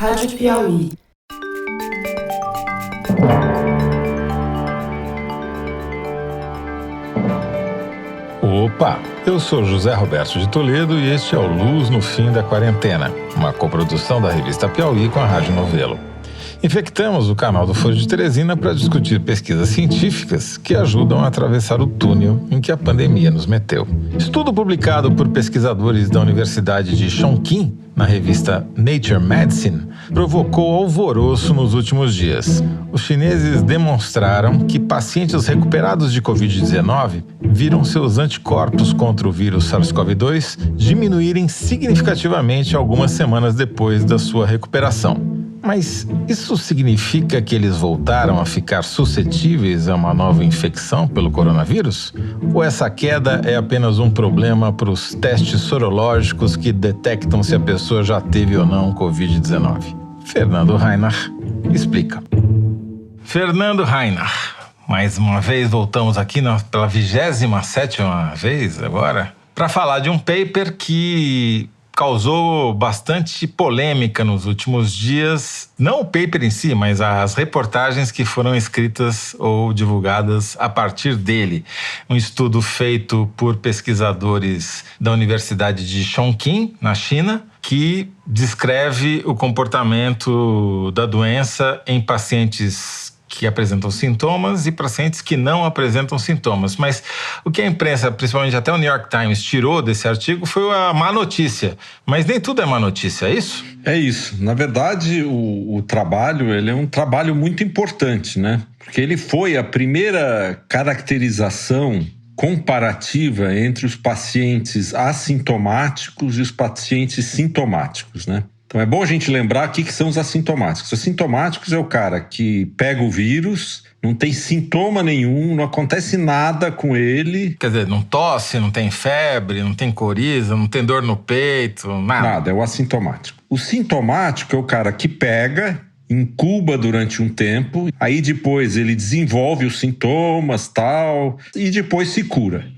Rádio Piauí. Opa! Eu sou José Roberto de Toledo e este é o Luz no Fim da Quarentena, uma coprodução da revista Piauí com a Rádio Novelo. Infectamos o canal do Foro de Teresina para discutir pesquisas científicas que ajudam a atravessar o túnel em que a pandemia nos meteu. Estudo publicado por pesquisadores da Universidade de Chongqing, na revista Nature Medicine, provocou alvoroço nos últimos dias. Os chineses demonstraram que pacientes recuperados de Covid-19 viram seus anticorpos contra o vírus SARS-CoV-2 diminuírem significativamente algumas semanas depois da sua recuperação. Mas isso significa que eles voltaram a ficar suscetíveis a uma nova infecção pelo coronavírus? Ou essa queda é apenas um problema para os testes sorológicos que detectam se a pessoa já teve ou não Covid-19? Fernando Reinach explica. Fernando Reinach, mais uma vez voltamos aqui pela 27ª vez agora, para falar de um paper que causou bastante polêmica nos últimos dias, não o paper em si, mas as reportagens que foram escritas ou divulgadas a partir dele. Um estudo feito por pesquisadores da Universidade de Chongqing, na China, que descreve o comportamento da doença em pacientes que apresentam sintomas e pacientes que não apresentam sintomas. Mas o que a imprensa, principalmente até o New York Times, tirou desse artigo foi a má notícia. Mas nem tudo é má notícia, é isso? É isso. Na verdade, o trabalho ele é um trabalho muito importante, né? Porque ele foi a primeira caracterização comparativa entre os pacientes assintomáticos e os pacientes sintomáticos, né? Então é bom a gente lembrar o que são os assintomáticos. Os assintomáticos é o cara que pega o vírus, não tem sintoma nenhum, não acontece nada com ele. Quer dizer, não tosse, não tem febre, não tem coriza, não tem dor no peito, nada. Nada, é o assintomático. O sintomático é o cara que pega, incuba durante um tempo, aí depois ele desenvolve os sintomas, tal, e depois se cura.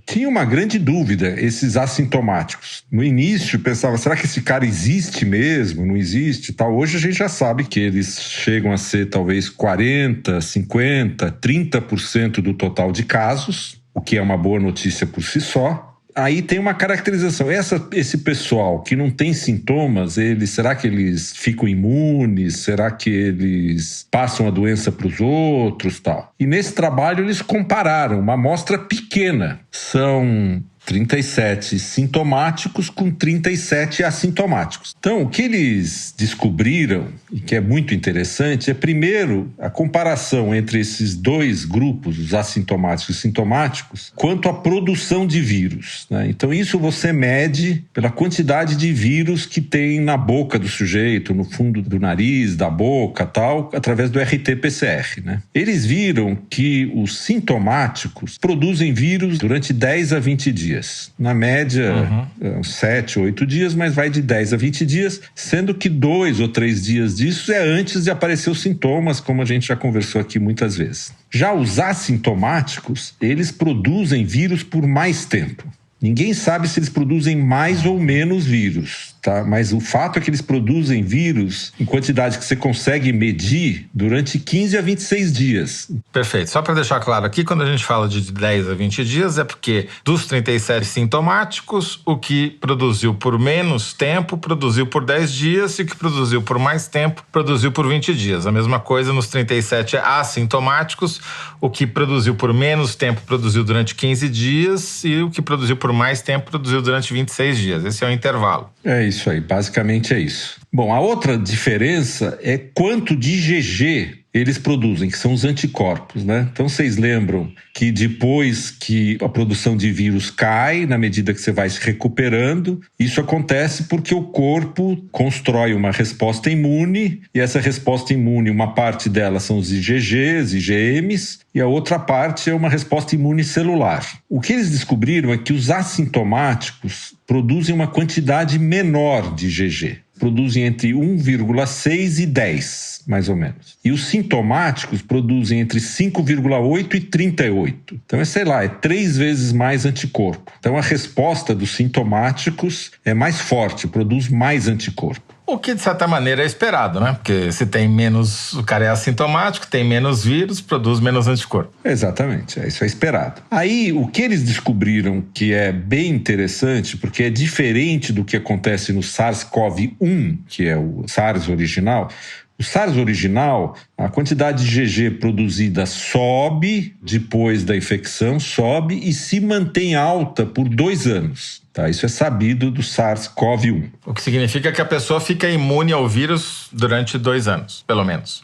Tinha uma grande dúvida, esses assintomáticos. No início, pensava, será que esse cara existe mesmo? Não existe e tal. Hoje a gente já sabe que eles chegam a ser talvez 40%, 50%, 30% do total de casos, o que é uma boa notícia por si só. Aí tem uma caracterização. Esse pessoal que não tem sintomas, será que eles ficam imunes? Será que eles passam a doença para os outros? Tal? E nesse trabalho eles compararam uma amostra pequena. São 37 sintomáticos com 37 assintomáticos. Então, o que eles descobriram, e que é muito interessante, é primeiro a comparação entre esses dois grupos, os assintomáticos e sintomáticos, quanto à produção de vírus, né? Então, isso você mede pela quantidade de vírus que tem na boca do sujeito, no fundo do nariz, da boca, tal, através do RT-PCR, né? Eles viram que os sintomáticos produzem vírus durante 10 a 20 dias. Na média, uns 7, 8 dias, mas vai de 10 a 20 dias, sendo que 2 ou 3 dias disso é antes de aparecer os sintomas, como a gente já conversou aqui muitas vezes. Já os assintomáticos, eles produzem vírus por mais tempo. Ninguém sabe se eles produzem mais ou menos vírus, tá? Mas o fato é que eles produzem vírus em quantidade que você consegue medir durante 15 a 26 dias. Perfeito. Só para deixar claro aqui, quando a gente fala de 10 a 20 dias, é porque dos 37 sintomáticos, o que produziu por menos tempo, produziu por 10 dias, e o que produziu por mais tempo, produziu por 20 dias. A mesma coisa nos 37 assintomáticos, o que produziu por menos tempo, produziu durante 15 dias, e o que produziu por mais tempo, produziu durante 26 dias. Esse é o intervalo. É isso aí, basicamente é isso. Bom, a outra diferença é quanto de IgG eles produzem, que são os anticorpos, né? Então vocês lembram que depois que a produção de vírus cai, na medida que você vai se recuperando, isso acontece porque o corpo constrói uma resposta imune, e essa resposta imune, uma parte dela são os IgGs, IgMs, e a outra parte é uma resposta imune celular. O que eles descobriram é que os assintomáticos produzem uma quantidade menor de IgG. Produzem entre 1,6 e 10, mais ou menos. E os sintomáticos produzem entre 5,8 e 38. Então é 3 vezes mais anticorpo. Então a resposta dos sintomáticos é mais forte, produz mais anticorpo. O que, de certa maneira, é esperado, né? Porque se tem menos, o cara é assintomático, tem menos vírus, produz menos anticorpo. Exatamente, isso é esperado. Aí, o que eles descobriram que é bem interessante, porque é diferente do que acontece no SARS-CoV-1, que é o SARS original. O SARS original, a quantidade de IgG produzida sobe depois da infecção, sobe e se mantém alta por 2 anos. Tá? Isso é sabido do SARS-CoV-1. O que significa que a pessoa fica imune ao vírus durante 2 anos, pelo menos.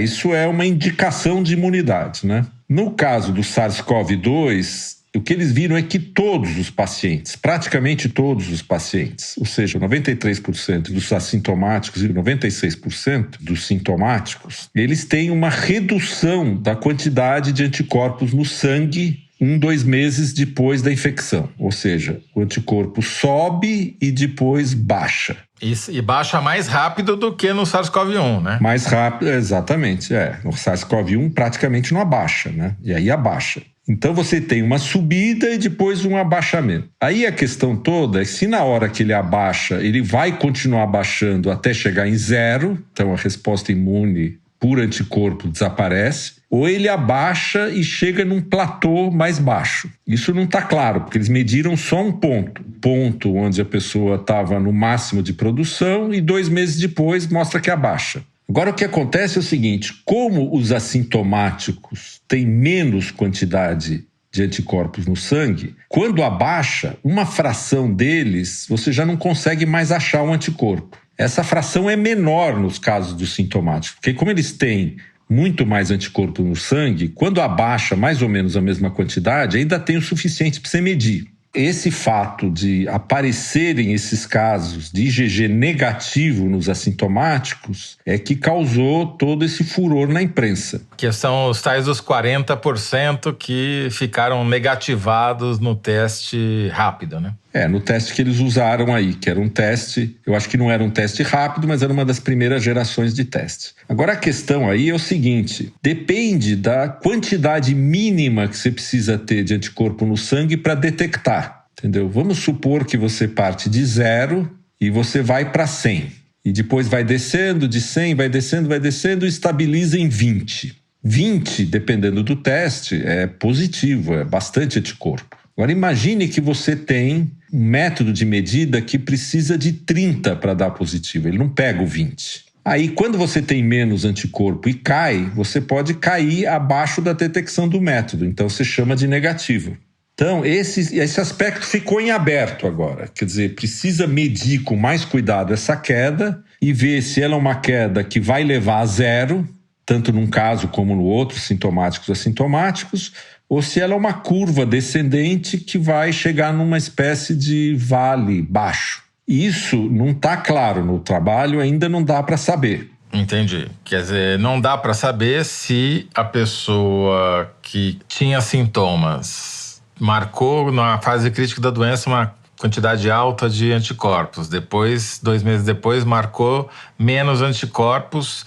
Isso é uma indicação de imunidade, né? No caso do SARS-CoV-2, o que eles viram é que todos os pacientes, praticamente todos os pacientes, ou seja, 93% dos assintomáticos e 96% dos sintomáticos, eles têm uma redução da quantidade de anticorpos no sangue 1-2 meses depois da infecção. Ou seja, o anticorpo sobe e depois baixa. E baixa mais rápido do que no SARS-CoV-1, né? Mais rápido, exatamente. No SARS-CoV-1 praticamente não abaixa, né? E aí abaixa. Então você tem uma subida e depois um abaixamento. Aí a questão toda é que se na hora que ele abaixa, ele vai continuar abaixando até chegar em 0, então a resposta imune por anticorpo desaparece, ou ele abaixa e chega num platô mais baixo. Isso não está claro, porque eles mediram só um ponto onde a pessoa estava no máximo de produção e 2 meses depois mostra que abaixa. Agora, o que acontece é o seguinte, como os assintomáticos têm menos quantidade de anticorpos no sangue, quando abaixa, uma fração deles, você já não consegue mais achar um anticorpo. Essa fração é menor nos casos dos sintomáticos, porque como eles têm muito mais anticorpo no sangue, quando abaixa mais ou menos a mesma quantidade, ainda tem o suficiente para você medir. Esse fato de aparecerem esses casos de IgG negativo nos assintomáticos é que causou todo esse furor na imprensa. Que são os tais dos 40% que ficaram negativados no teste rápido, né? No teste que eles usaram aí, que era um teste, eu acho que não era um teste rápido, mas era uma das primeiras gerações de teste. Agora a questão aí é o seguinte, depende da quantidade mínima que você precisa ter de anticorpo no sangue para detectar, entendeu? Vamos supor que você parte de 0 e você vai para 100. E depois vai descendo, de 100, vai descendo e estabiliza em 20. 20, dependendo do teste, é positivo, é bastante anticorpo. Agora imagine que você tem um método de medida que precisa de 30 para dar positivo, ele não pega o 20. Aí quando você tem menos anticorpo e cai, você pode cair abaixo da detecção do método, então você chama de negativo. Então esse aspecto ficou em aberto agora, quer dizer, precisa medir com mais cuidado essa queda e ver se ela é uma queda que vai levar a 0, tanto num caso como no outro, sintomáticos e assintomáticos, ou se ela é uma curva descendente que vai chegar numa espécie de vale baixo. Isso não está claro no trabalho, ainda não dá para saber. Entendi. Quer dizer, não dá para saber se a pessoa que tinha sintomas marcou na fase crítica da doença uma quantidade alta de anticorpos. Depois, 2 meses depois, marcou menos anticorpos,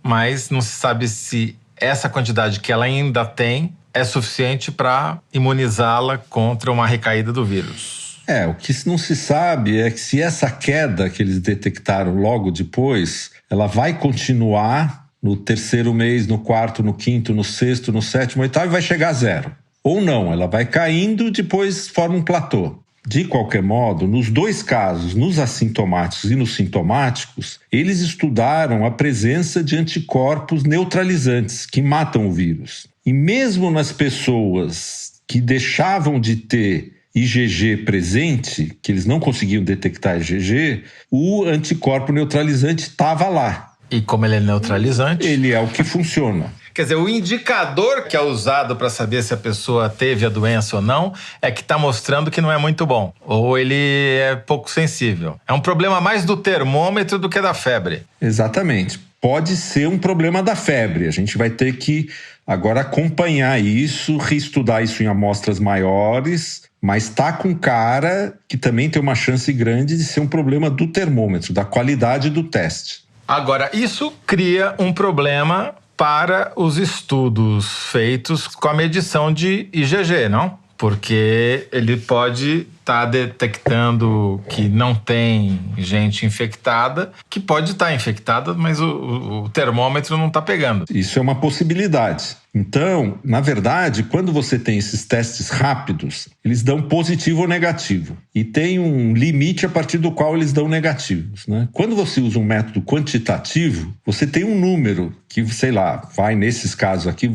mas não se sabe se essa quantidade que ela ainda tem é suficiente para imunizá-la contra uma recaída do vírus. O que não se sabe é que se essa queda que eles detectaram logo depois, ela vai continuar no 3º mês, no 4º, no 5º, no 6º, no 7º, no 8º e vai chegar a 0. Ou não, ela vai caindo e depois forma um platô. De qualquer modo, nos 2 casos, nos assintomáticos e nos sintomáticos, eles estudaram a presença de anticorpos neutralizantes que matam o vírus. E mesmo nas pessoas que deixavam de ter IgG presente, que eles não conseguiam detectar IgG, o anticorpo neutralizante estava lá. E como ele é neutralizante? Ele é o que funciona. Quer dizer, o indicador que é usado para saber se a pessoa teve a doença ou não é que está mostrando que não é muito bom. Ou ele é pouco sensível. É um problema mais do termômetro do que da febre. Exatamente. Pode ser um problema da febre. A gente vai ter que agora acompanhar isso, reestudar isso em amostras maiores, mas está com cara que também tem uma chance grande de ser um problema do termômetro, da qualidade do teste. Agora, isso cria um problema para os estudos feitos com a medição de IgG, não? porque ele pode estar detectando que não tem gente infectada, que pode estar infectada, mas o termômetro não está pegando. Isso é uma possibilidade. Então, na verdade, quando você tem esses testes rápidos, eles dão positivo ou negativo. E tem um limite a partir do qual eles dão negativos, né? Quando você usa um método quantitativo, você tem um número que, sei lá, vai nesses casos aqui,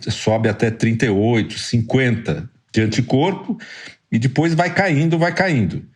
sobe até 38, 50 de anticorpo, e depois vai caindo.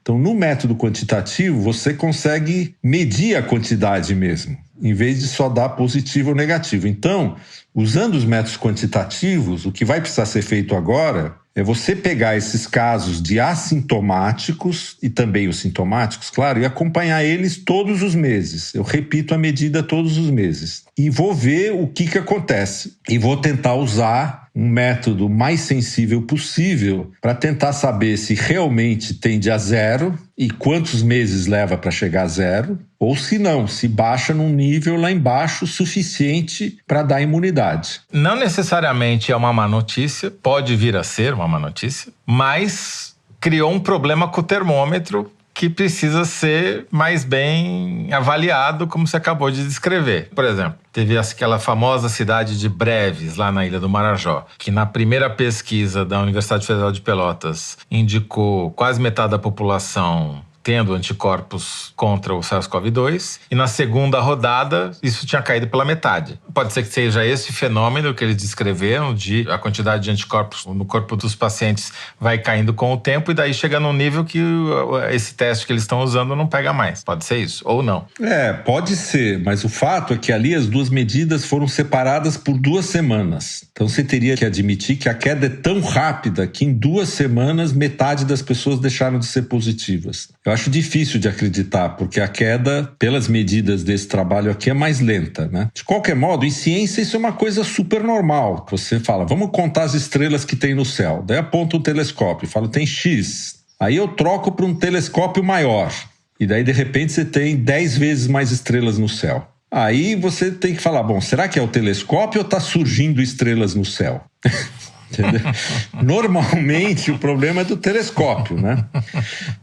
Então, no método quantitativo, você consegue medir a quantidade mesmo, em vez de só dar positivo ou negativo. Então, usando os métodos quantitativos, o que vai precisar ser feito agora é você pegar esses casos de assintomáticos e também os sintomáticos, claro, e acompanhar eles todos os meses. Eu repito a medida todos os meses. E vou ver o que acontece. E vou tentar usar um método mais sensível possível para tentar saber se realmente tende a zero e quantos meses leva para chegar a zero, ou se não, se baixa num nível lá embaixo suficiente para dar imunidade. Não necessariamente é uma má notícia, pode vir a ser uma má notícia, mas criou um problema com o termômetro que precisa ser mais bem avaliado, como você acabou de descrever. Por exemplo, teve aquela famosa cidade de Breves, lá na Ilha do Marajó, que na primeira pesquisa da Universidade Federal de Pelotas indicou quase metade da população tendo anticorpos contra o SARS-CoV-2, e na segunda rodada isso tinha caído pela metade. Pode ser que seja esse fenômeno que eles descreveram, de a quantidade de anticorpos no corpo dos pacientes vai caindo com o tempo, e daí chega num nível que esse teste que eles estão usando não pega mais. Pode ser isso, ou não. Pode ser, mas o fato é que ali as duas medidas foram separadas por 2 semanas. Então você teria que admitir que a queda é tão rápida que em 2 semanas metade das pessoas deixaram de ser positivas. Eu acho difícil de acreditar, porque a queda, pelas medidas desse trabalho aqui, é mais lenta, né? De qualquer modo, em ciência isso é uma coisa super normal. Você fala, vamos contar as estrelas que tem no céu. Daí aponta um telescópio e fala, tem X. Aí eu troco para um telescópio maior. E daí, de repente, você tem 10 vezes mais estrelas no céu. Aí você tem que falar, bom, será que é o telescópio ou está surgindo estrelas no céu? Entendeu? Normalmente o problema é do telescópio, né?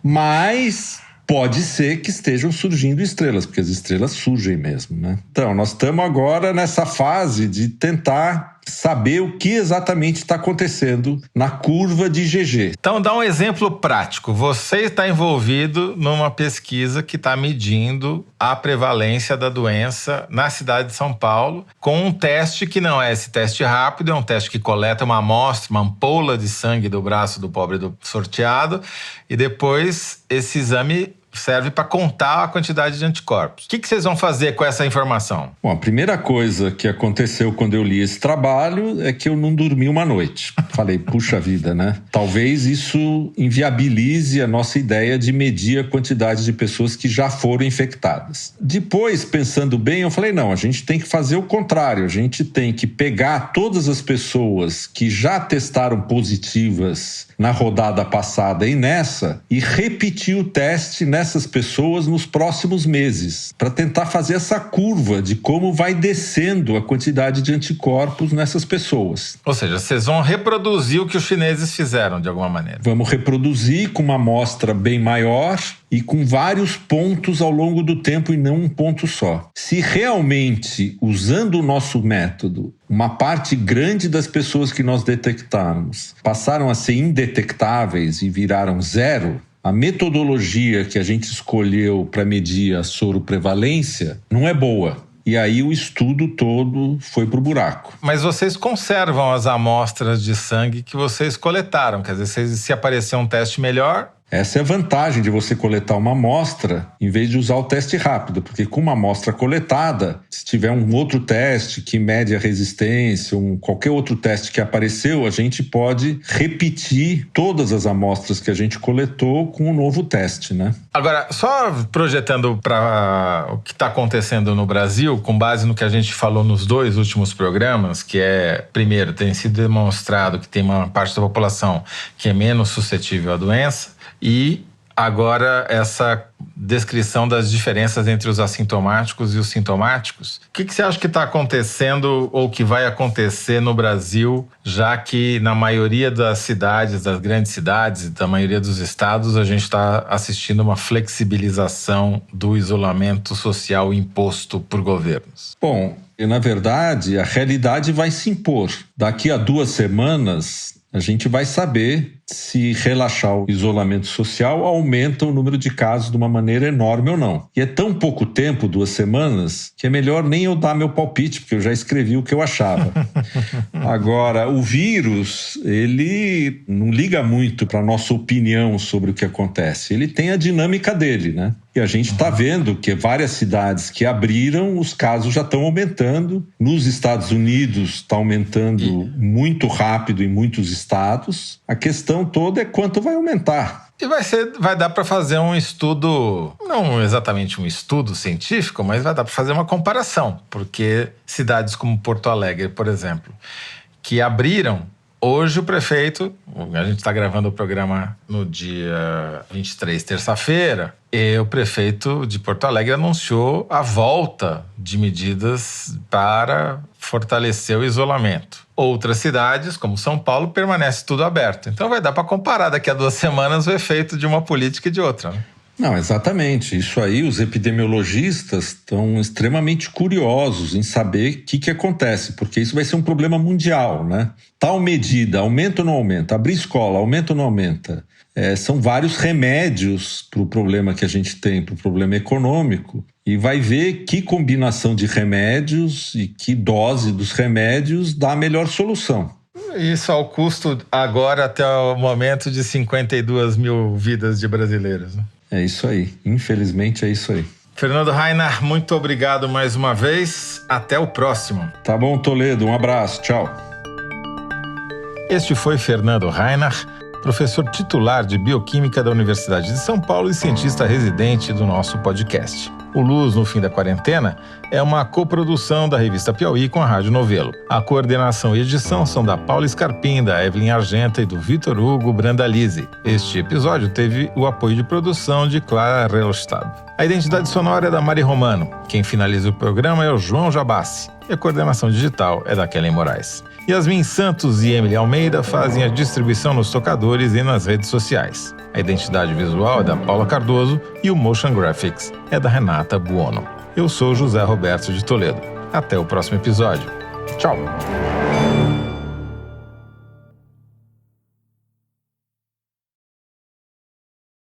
Mas pode ser que estejam surgindo estrelas, porque as estrelas surgem mesmo, né? Então, nós estamos agora nessa fase de tentar saber o que exatamente está acontecendo na curva de GG. Então, dá um exemplo prático. Você está envolvido numa pesquisa que está medindo a prevalência da doença na cidade de São Paulo, com um teste que não é esse teste rápido, é um teste que coleta uma amostra, uma ampola de sangue do braço do pobre do sorteado, e depois esse exame serve para contar a quantidade de anticorpos. O que vocês vão fazer com essa informação? Bom, a primeira coisa que aconteceu quando eu li esse trabalho é que eu não dormi uma noite. Falei, puxa vida, né? Talvez isso inviabilize a nossa ideia de medir a quantidade de pessoas que já foram infectadas. Depois, pensando bem, eu falei, não, a gente tem que fazer o contrário. A gente tem que pegar todas as pessoas que já testaram positivas na rodada passada e nessa, e repetir o teste nessas pessoas nos próximos meses, para tentar fazer essa curva de como vai descendo a quantidade de anticorpos nessas pessoas. Ou seja, vocês vão reproduzir o que os chineses fizeram, de alguma maneira. Vamos reproduzir com uma amostra bem maior e com vários pontos ao longo do tempo e não um ponto só. Se realmente, usando o nosso método, uma parte grande das pessoas que nós detectarmos passaram a ser indetectáveis e viraram zero, a metodologia que a gente escolheu para medir a soroprevalência não é boa. E aí o estudo todo foi pro buraco. Mas vocês conservam as amostras de sangue que vocês coletaram. Quer dizer, se aparecer um teste melhor... Essa é a vantagem de você coletar uma amostra em vez de usar o teste rápido, porque com uma amostra coletada, se tiver um outro teste que mede a resistência, qualquer outro teste que apareceu, a gente pode repetir todas as amostras que a gente coletou com um novo teste, né? Agora, só projetando para o que está acontecendo no Brasil, com base no que a gente falou nos 2 últimos programas, que é, primeiro, tem sido demonstrado que tem uma parte da população que é menos suscetível à doença, e Agora, essa descrição das diferenças entre os assintomáticos e os sintomáticos. O que você acha que está acontecendo ou que vai acontecer no Brasil, já que na maioria das cidades, das grandes cidades e da maioria dos estados, a gente está assistindo uma flexibilização do isolamento social imposto por governos? Bom, na verdade, a realidade vai se impor. Daqui a 2 semanas, a gente vai saber se relaxar o isolamento social aumenta o número de casos de uma maneira enorme ou não. E é tão pouco tempo, 2 semanas, que é melhor nem eu dar meu palpite, porque eu já escrevi o que eu achava. Agora, o vírus, ele não liga muito para a nossa opinião sobre o que acontece. Ele tem a dinâmica dele, né? E a gente está vendo que várias cidades que abriram, os casos já estão aumentando. Nos Estados Unidos está aumentando muito rápido em muitos estados. A questão toda é quanto vai aumentar. E vai dar para fazer um estudo, não exatamente um estudo científico, mas vai dar para fazer uma comparação. Porque cidades como Porto Alegre, por exemplo, que abriram, hoje o prefeito, a gente está gravando o programa no dia 23, terça-feira, e o prefeito de Porto Alegre anunciou a volta de medidas para fortalecer o isolamento. Outras cidades, como São Paulo, permanece tudo aberto. Então vai dar para comparar daqui a 2 semanas o efeito de uma política e de outra, né? Não, exatamente. Isso aí, os epidemiologistas estão extremamente curiosos em saber o que acontece, porque isso vai ser um problema mundial, né? Tal medida, aumenta ou não aumenta? Abrir escola, aumenta ou não aumenta? São vários remédios para o problema que a gente tem, para o problema econômico, e vai ver que combinação de remédios e que dose dos remédios dá a melhor solução. Isso ao custo, agora até o momento, de 52 mil vidas de brasileiros, né? É isso aí. Infelizmente é isso aí. Fernando Rainer, muito obrigado mais uma vez. Até o próximo. Tá bom, Toledo. Um abraço. Tchau. Este foi Fernando Rainer, professor titular de Bioquímica da Universidade de São Paulo e cientista residente do nosso podcast. O Luz no Fim da Quarentena é uma coprodução da revista Piauí com a Rádio Novelo. A coordenação e edição são da Paula Scarpim, da Evelyn Argenta e do Vitor Hugo Brandalize. Este episódio teve o apoio de produção de Clara Relstad. A identidade sonora é da Mari Romano. Quem finaliza o programa é o João Jabassi. E a coordenação digital é da Kellen Moraes. Yasmin Santos e Emily Almeida fazem a distribuição nos tocadores e nas redes sociais. A identidade visual é da Paula Cardoso e o Motion Graphics é da Renata Buono. Eu sou José Roberto de Toledo. Até o próximo episódio. Tchau!